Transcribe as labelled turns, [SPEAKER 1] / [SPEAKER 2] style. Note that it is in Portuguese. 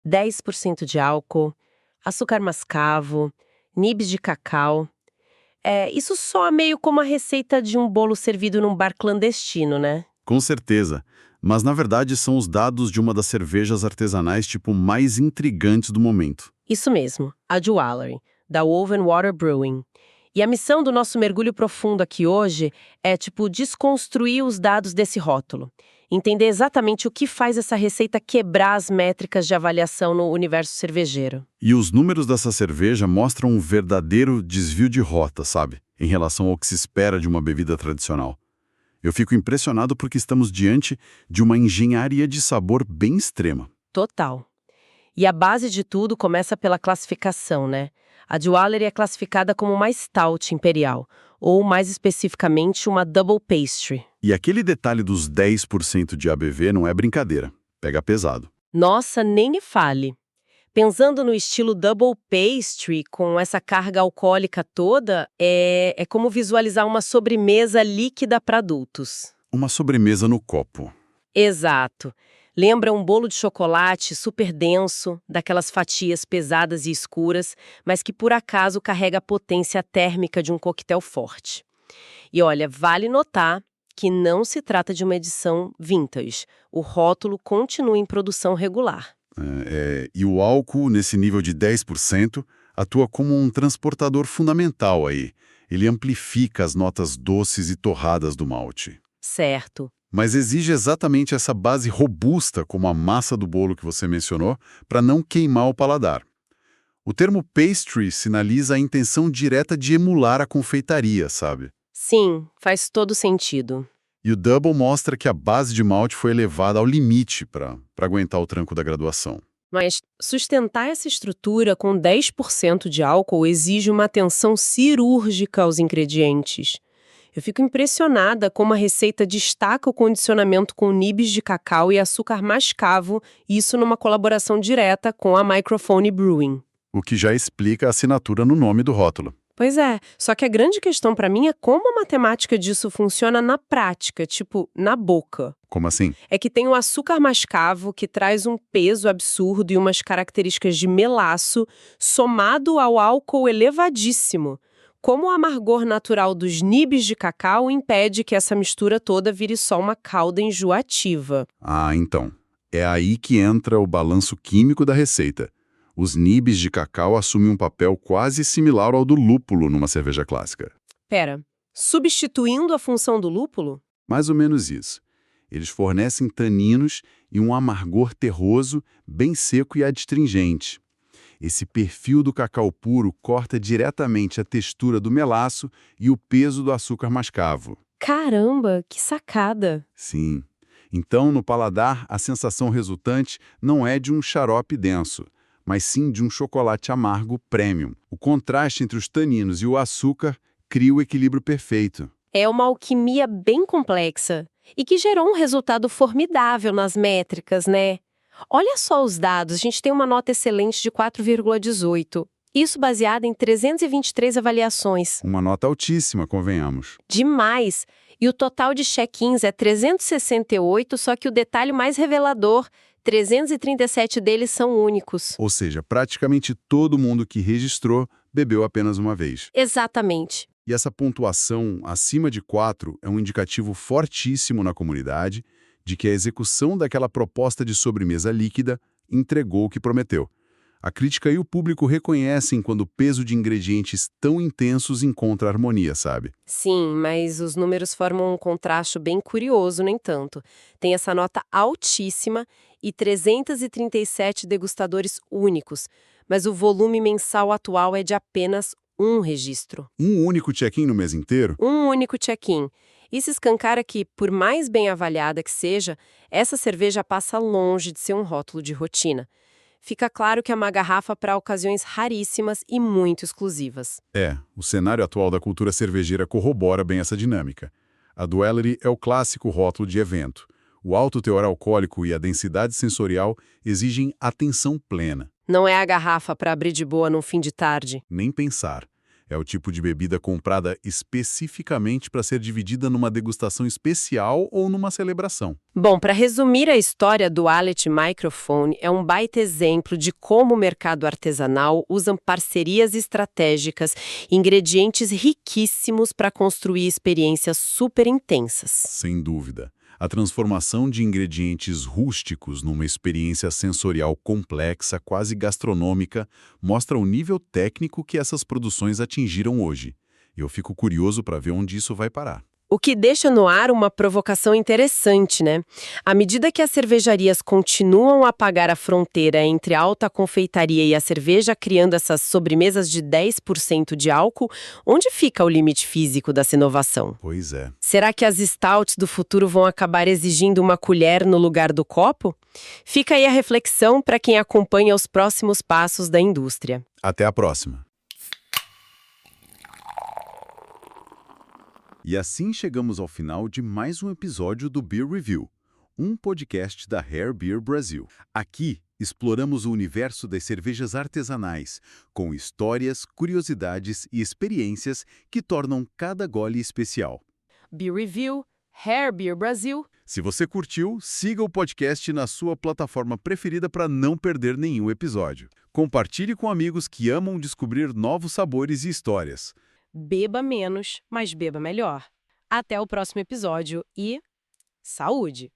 [SPEAKER 1] 10% de álcool, açúcar mascavo, nibs de cacau. Isso soa meio como a receita de um bolo servido num bar clandestino, né?
[SPEAKER 2] Com certeza. Mas, na verdade, são os dados de uma das cervejas artesanais tipo mais intrigantes do momento.
[SPEAKER 1] Isso mesmo, a Jewelry, da Woven Water Brewing. E a missão do nosso mergulho profundo aqui hoje é, desconstruir os dados desse rótulo. Entender exatamente o que faz essa receita quebrar as métricas de avaliação no universo cervejeiro.
[SPEAKER 2] E os números dessa cerveja mostram um verdadeiro desvio de rota, sabe? Em relação ao que se espera de uma bebida tradicional. Eu fico impressionado porque estamos diante de uma engenharia de sabor bem extrema.
[SPEAKER 1] Total. E a base de tudo começa pela classificação, né? A Jewelry é classificada como uma Stout Imperial, ou mais especificamente uma Double Pastry.
[SPEAKER 2] E aquele detalhe dos 10% de ABV não é brincadeira. Pega pesado.
[SPEAKER 1] Nossa, nem me fale. Pensando no estilo Double Pastry, com essa carga alcoólica toda, é como visualizar uma sobremesa líquida para adultos.
[SPEAKER 2] Uma sobremesa no copo.
[SPEAKER 1] Exato. Lembra um bolo de chocolate super denso, daquelas fatias pesadas e escuras, mas que por acaso carrega a potência térmica de um coquetel forte. E olha, vale notar que não se trata de uma edição vintage. O rótulo continua em produção regular.
[SPEAKER 2] E o álcool, nesse nível de 10%, atua como um transportador fundamental aí. Ele amplifica as notas doces e torradas do malte.
[SPEAKER 1] Certo.
[SPEAKER 2] Mas exige exatamente essa base robusta, como a massa do bolo que você mencionou, para não queimar o paladar. O termo pastry sinaliza a intenção direta de emular a confeitaria, sabe?
[SPEAKER 1] Sim, faz todo sentido.
[SPEAKER 2] E o double mostra que a base de malte foi elevada ao limite para aguentar o tranco da graduação.
[SPEAKER 1] Mas sustentar essa estrutura com 10% de álcool exige uma atenção cirúrgica aos ingredientes. Eu fico impressionada como a receita destaca o condicionamento com nibs de cacau e açúcar mascavo, isso numa colaboração direta com a Microphone Brewing.
[SPEAKER 2] O que já explica a assinatura no nome do rótulo.
[SPEAKER 1] Pois é, só que a grande questão para mim é como a matemática disso funciona na prática, na boca.
[SPEAKER 2] Como assim?
[SPEAKER 1] É que tem o açúcar mascavo, que traz um peso absurdo e umas características de melaço, somado ao álcool elevadíssimo. Como o amargor natural dos nibs de cacau impede que essa mistura toda vire só uma calda enjoativa.
[SPEAKER 2] Ah, então. É aí que entra o balanço químico da receita. Os nibs de cacau assumem um papel quase similar ao do lúpulo numa cerveja clássica.
[SPEAKER 1] Pera, substituindo a função do lúpulo?
[SPEAKER 2] Mais ou menos isso. Eles fornecem taninos e um amargor terroso, bem seco e adstringente. Esse perfil do cacau puro corta diretamente a textura do melaço e o peso do açúcar mascavo.
[SPEAKER 1] Caramba, que sacada!
[SPEAKER 2] Sim. Então, no paladar, a sensação resultante não é de um xarope denso, mas sim de um chocolate amargo premium. O contraste entre os taninos e o açúcar cria o equilíbrio perfeito.
[SPEAKER 1] É uma alquimia bem complexa e que gerou um resultado formidável nas métricas, né? Olha só os dados, a gente tem uma nota excelente de 4,18. Isso baseado em 323 avaliações.
[SPEAKER 2] Uma nota altíssima, convenhamos.
[SPEAKER 1] Demais! E o total de check-ins é 368, só que o detalhe mais revelador, 337 deles são únicos.
[SPEAKER 2] Ou seja, praticamente todo mundo que registrou bebeu apenas uma vez.
[SPEAKER 1] Exatamente.
[SPEAKER 2] E essa pontuação acima de 4 é um indicativo fortíssimo na comunidade de que a execução daquela proposta de sobremesa líquida entregou o que prometeu. A crítica e o público reconhecem quando o peso de ingredientes tão intensos encontra harmonia, sabe?
[SPEAKER 1] Sim, mas os números formam um contraste bem curioso, no entanto. Tem essa nota altíssima e 337 degustadores únicos, mas o volume mensal atual é de apenas um registro.
[SPEAKER 2] Um único check-in no mês inteiro?
[SPEAKER 1] Um único check-in. Isso escancara que, por mais bem avaliada que seja, essa cerveja passa longe de ser um rótulo de rotina. Fica claro que é uma garrafa para ocasiões raríssimas e muito exclusivas.
[SPEAKER 2] O cenário atual da cultura cervejeira corrobora bem essa dinâmica. A Jewelry é o clássico rótulo de evento. O alto teor alcoólico e a densidade sensorial exigem atenção plena.
[SPEAKER 1] Não é a garrafa para abrir de boa num fim de tarde.
[SPEAKER 2] Nem pensar. É o tipo de bebida comprada especificamente para ser dividida numa degustação especial ou numa celebração.
[SPEAKER 1] Bom, para resumir a história do Allet Microphone, é um baita exemplo de como o mercado artesanal usa parcerias estratégicas, ingredientes riquíssimos para construir experiências super intensas.
[SPEAKER 2] Sem dúvida. A transformação de ingredientes rústicos numa experiência sensorial complexa, quase gastronômica, mostra o nível técnico que essas produções atingiram hoje. Eu fico curioso para ver onde isso vai parar.
[SPEAKER 1] O que deixa no ar uma provocação interessante, né? À medida que as cervejarias continuam a apagar a fronteira entre a alta confeitaria e a cerveja, criando essas sobremesas de 10% de álcool, onde fica o limite físico dessa inovação?
[SPEAKER 2] Pois é.
[SPEAKER 1] Será que as stouts do futuro vão acabar exigindo uma colher no lugar do copo? Fica aí a reflexão para quem acompanha os próximos passos da indústria.
[SPEAKER 2] Até a próxima. E assim chegamos ao final de mais um episódio do Beer Review, um podcast da Rare Beer Brasil. Aqui exploramos o universo das cervejas artesanais, com histórias, curiosidades e experiências que tornam cada gole especial.
[SPEAKER 1] Beer Review, Rare Beer Brasil.
[SPEAKER 2] Se você curtiu, siga o podcast na sua plataforma preferida para não perder nenhum episódio. Compartilhe com amigos que amam descobrir novos sabores e histórias.
[SPEAKER 1] Beba menos, mas beba melhor. Até o próximo episódio e saúde!